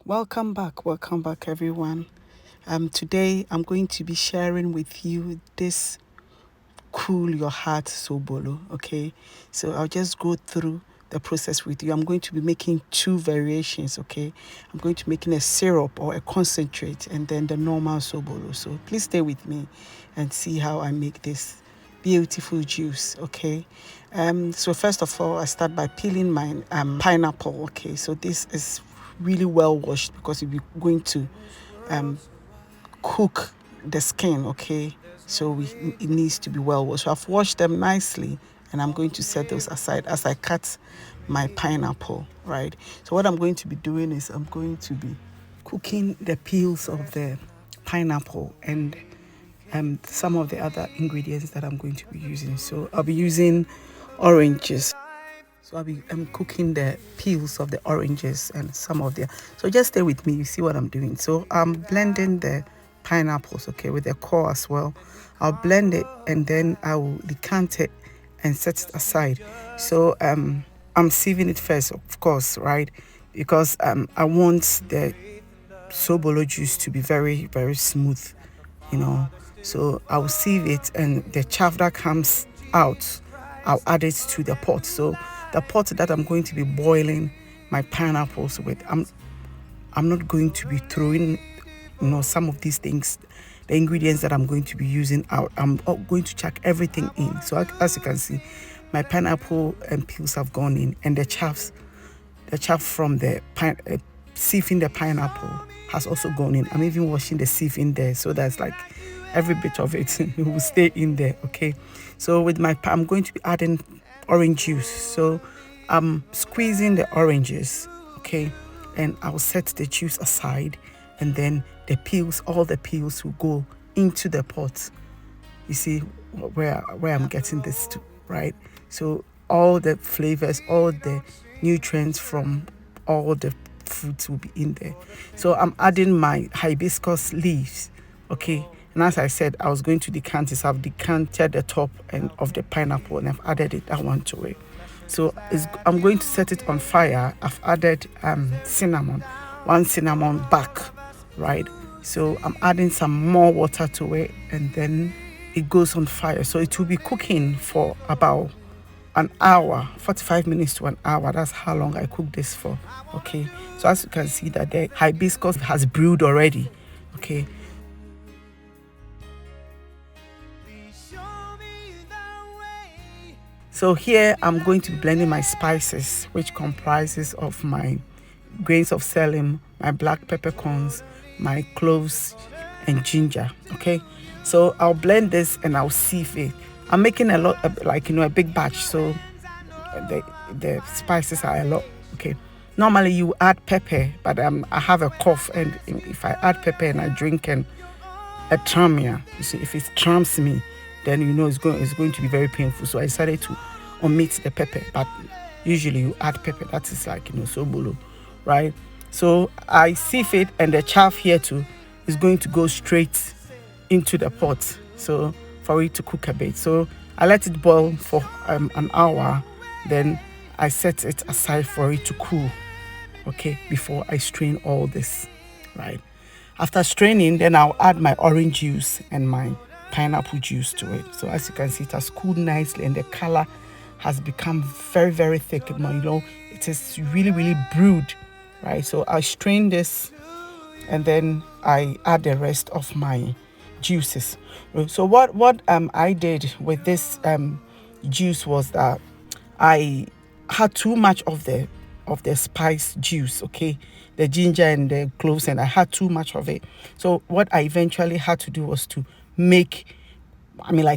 Welcome back, everyone. Today I'm going to be sharing with you this cool your heart Sobolo. Okay, so I'll just go through the process with you. I'm going to be making two variations. Okay, I'm going to be making a syrup or a concentrate, and then the normal Sobolo. So please stay with me and see how I make this beautiful juice. Okay, so first of all, I start by peeling my pineapple. Okay, so this is really well washed because we're going to um cook the skin. Okay, so it needs to be well washed. So I've washed them nicely, and I'm going to set those aside as I cut my pineapple. Right, so what I'm going to be doing is I'm going to be cooking the peels of the pineapple and some of the other ingredients that I'm going to be using. So I'll be using oranges. So I'll be cooking the peels of the oranges and some of the. So just stay with me. You see what I'm doing. So I'm blending the pineapples, okay, with the core as well. I'll blend it and then I will decant it and set it aside. So I'm sieving it first, of course, right? Because I want the Sobolo juice to be very, very smooth, you know. So I'll sieve it, and the chaff that comes out, I'll add it to the pot. So the pot that I'm going to be boiling my pineapples with, I'm not going to be throwing, some of these things, the ingredients that I'm going to be using out. I'm going to chuck everything in. So as you can see, my pineapple and peels have gone in, and the chaff from the sieving the pineapple has also gone in. I'm even washing the sieve in there, so that's like every bit of it will stay in there. Okay, so with I'm going to be adding orange juice. So I'm squeezing the oranges, okay, and I'll set the juice aside, and then all the peels will go into the pot. You see where I'm getting this to, right? So all the flavors, all the nutrients from all the fruits will be in there. So I'm adding my hibiscus leaves, okay? And as I said, I was going to decant it. So I've decanted the top end of the pineapple and I've added that one to it. So I'm going to set it on fire. I've added cinnamon, one cinnamon back, right? So I'm adding some more water to it, and then it goes on fire. So it will be cooking for about an hour, 45 minutes to an hour. That's how long I cook this for. Okay. So as you can see that the hibiscus has brewed already. Okay. So here I'm going to be blending my spices, which comprises of my grains of Selim, my black peppercorns, my cloves, and ginger. Okay, so I'll blend this and I'll sieve it. I'm making a lot, a big batch, so the spices are a lot. Okay, normally you add pepper, but I have a cough, and if I add pepper and I drink and a tramia, you see, if it trams me, then it's going to be very painful. So I decided to omit the pepper, but usually you add pepper. That is sobolo, right? So I sieve it, and the chaff here too is going to go straight into the pot, so for it to cook a bit. So I let it boil for an hour, then I set it aside for it to cool, okay, before I strain all this, right? After straining, then I'll add my orange juice and my pineapple juice to it. So as you can see, it has cooled nicely, and the color has become very, very thick. It is really, really brewed, right? So I strain this, and then I add the rest of my juices. So what I did with this juice was that I had too much of the spice juice, okay, the ginger and the cloves, and I had too much of it. So what I eventually had to do was to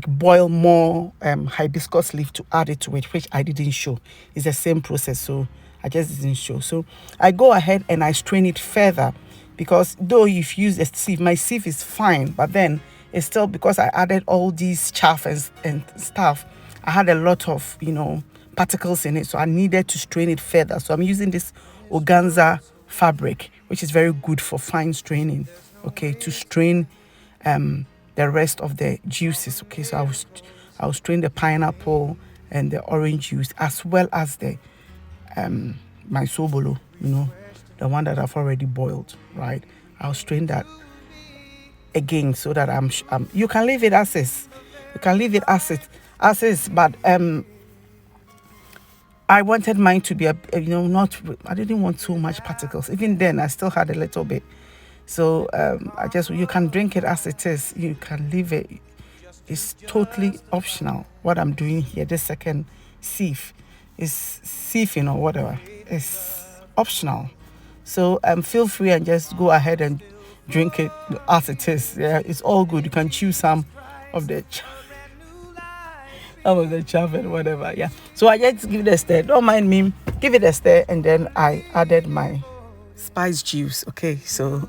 boil more hibiscus leaf to add it to it, which I didn't show. It's the same process, so I just didn't show. So I go ahead and I strain it further, because though you've used a sieve, my sieve is fine, but then it's still, because I added all these chaff and stuff, I had a lot of particles in it, so I needed to strain it further. So I'm using this organza fabric, which is very good for fine straining, okay, to strain the rest of the juices. Okay, so I'll strain the pineapple and the orange juice, as well as the my sobolo, the one that I've already boiled, right? I'll strain that again so that you can leave it as is. You can leave it as is, but I wanted mine to be not. I didn't want too much particles. Even then, I still had a little bit. So you can drink it as it is. You can leave it. It's totally optional. What I'm doing here, the second sieve, is sieving or whatever. It's optional. So feel free and just go ahead and drink it as it is. Yeah, it's all good. You can choose some of the chaff and whatever. Yeah. So I just give it a stir. Don't mind me. Give it a stir, and then I added my spice juice. Okay. So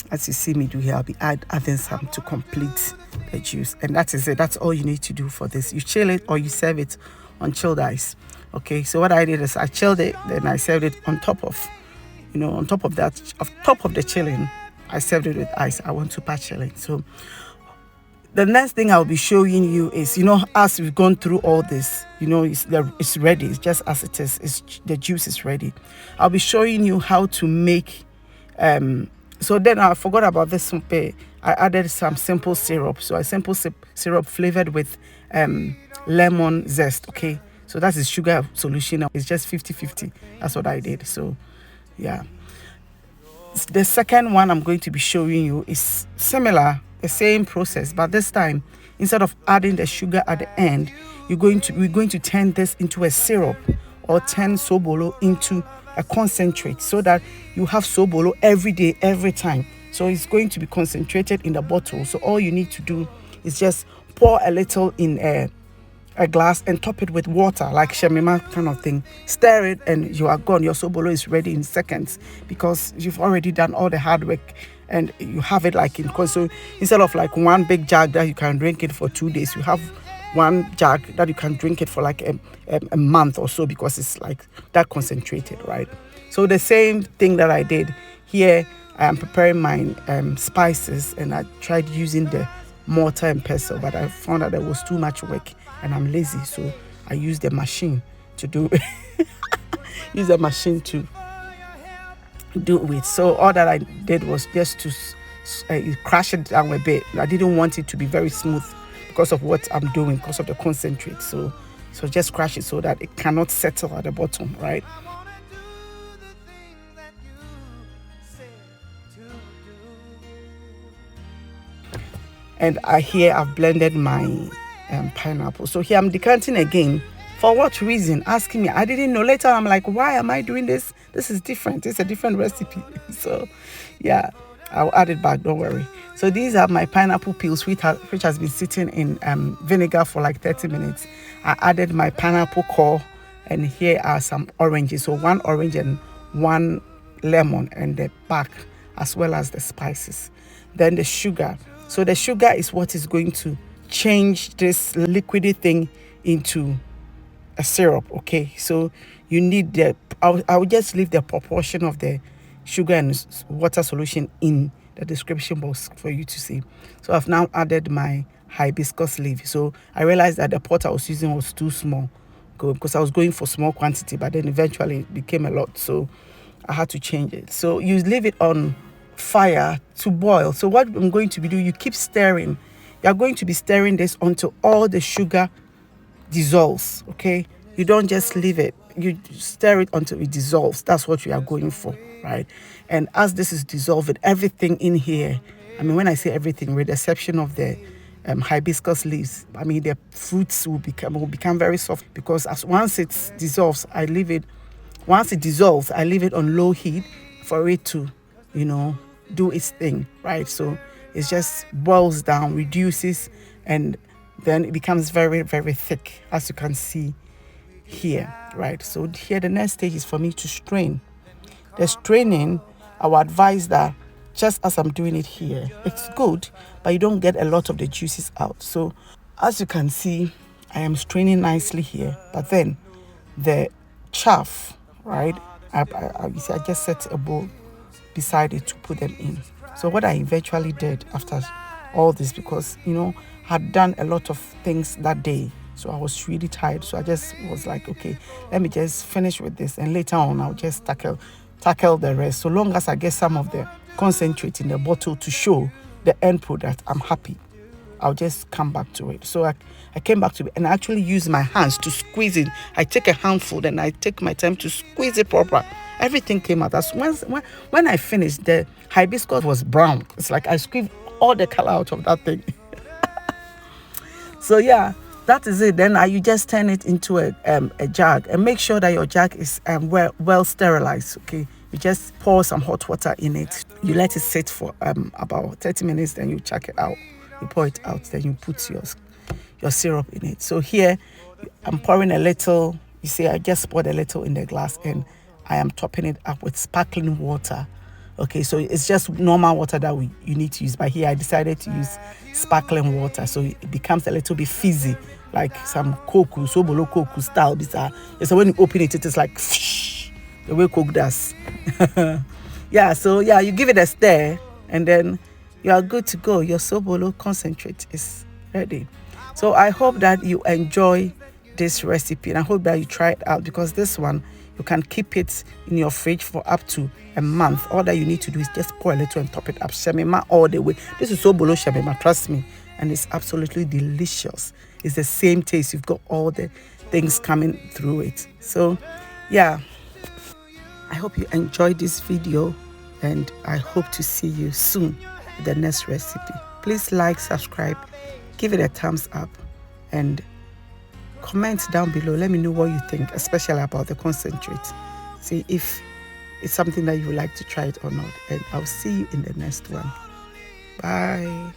as you see me do here, I'll be adding some to complete the juice, and that is it. That's all you need to do for this. You chill it or you serve it on chilled ice. Okay. So what I did is I chilled it, then I served it on top of, on top of the chilling. I served it with ice. I want super chilling. So the next thing I'll be showing you is, as we've gone through all this, it's ready. It's just as it is. The juice is ready. I'll be showing you how to make. So then I forgot about this. I added some simple syrup. So a simple syrup flavored with lemon zest. Okay. So that's the sugar solution. It's just 50-50. That's what I did. So yeah. The second one I'm going to be showing you is similar. The same process, but this time instead of adding the sugar at the end, we're going to turn this into a syrup, or turn Sobolo into a concentrate, so that you have Sobolo every day, every time. So it's going to be concentrated in the bottle. So all you need to do is just pour a little in a glass and top it with water, like shemima kind of thing. Stir it and you are gone. Your Sobolo is ready in seconds, because you've already done all the hard work. And you have it like so instead of like one big jug that you can drink it for 2 days, you have one jug that you can drink it for like a month or so, because it's like that concentrated, right? So the same thing that I did here, I am preparing my spices, and I tried using the mortar and pestle, but I found that there was too much work and I'm lazy, so I used the machine to do use the machine to do it with. So all that I did was just to crash it down a bit. I didn't want it to be very smooth because of what I'm doing, because of the concentrate. So just crash it so that it cannot settle at the bottom, right? And here I've blended my pineapple. So here I'm decanting again. For what reason? Asking me. I didn't know. Later I'm like, why am I doing this? This is different. It's a different recipe. So yeah, I'll add it back. Don't worry. So these are my pineapple peels, which has been sitting in vinegar for like 30 minutes. I added my pineapple core, and here are some oranges. So 1 orange and 1 lemon, and the back, as well as the spices. Then the sugar. So the sugar is what is going to change this liquidy thing into a syrup. Okay, so you need I will just leave the proportion of the sugar and water solution in the description box for you to see. So I've now added my hibiscus leaf. So I realized that the pot I was using was too small, because I was going for small quantity, but then eventually it became a lot, so I had to change it. So you leave it on fire to boil. So what I'm going to be doing, you keep stirring. You're going to be stirring this until all the sugar dissolves. Okay, you don't just leave it, you stir it until it dissolves. That's what you are going for, right? And as this is dissolving, everything in here, I mean, when I say everything, with the exception of the hibiscus leaves, I mean, the fruits will become very soft, because once it dissolves, I leave it on low heat for it to do its thing, right? So it just boils down, reduces, and then it becomes very, very thick, as you can see here, right? So here the next stage is for me to strain. The straining, I would advise that just as I'm doing it here, it's good, but you don't get a lot of the juices out. So as you can see, I am straining nicely here, but then the chaff, right? I just set a bowl beside it to put them in. So what I eventually did after all this, because had done a lot of things that day, so I was really tired, so I just was like, okay, let me just finish with this, and later on I'll just tackle tackle the rest. So long as I get some of the concentrate in the bottle to show the end product, I'm happy. I'll just come back to it. So I came back to it and I actually use my hands to squeeze it. I take a handful and I take my time to squeeze it proper. Everything came out. That's when I finished, the hibiscus was brown. It's like I squeezed all the color out of that thing. So yeah, that is it. Then you just turn it into a jug and make sure that your jug is well sterilized. Okay, you just pour some hot water in it. You let it sit for about 30 minutes. Then you chuck it out. You pour it out. Then you put your syrup in it. So here, I'm pouring a little. You see, I just poured a little in the glass and I am topping it up with sparkling water. Okay, so it's just normal water that you need to use. But here I decided to use sparkling water. So it becomes a little bit fizzy, like some Coke, Sobolo Coke style. So when you open it, it is like the way Coke does. Yeah, so yeah, you give it a stir and then you are good to go. Your Sobolo concentrate is ready. So I hope that you enjoy this recipe and I hope that you try it out, because this one, you can keep it in your fridge for up to a month. All that you need to do is just pour a little and top it up. Shemima all the way. This is Sobolo Shemima, trust me. And it's absolutely delicious. It's the same taste. You've got all the things coming through it. So, yeah. I hope you enjoyed this video and I hope to see you soon with the next recipe. Please like, subscribe, give it a thumbs up and comment down below. Let me know what you think, especially about the concentrate. See if it's something that you would like to try it or not. And I'll see you in the next one. Bye.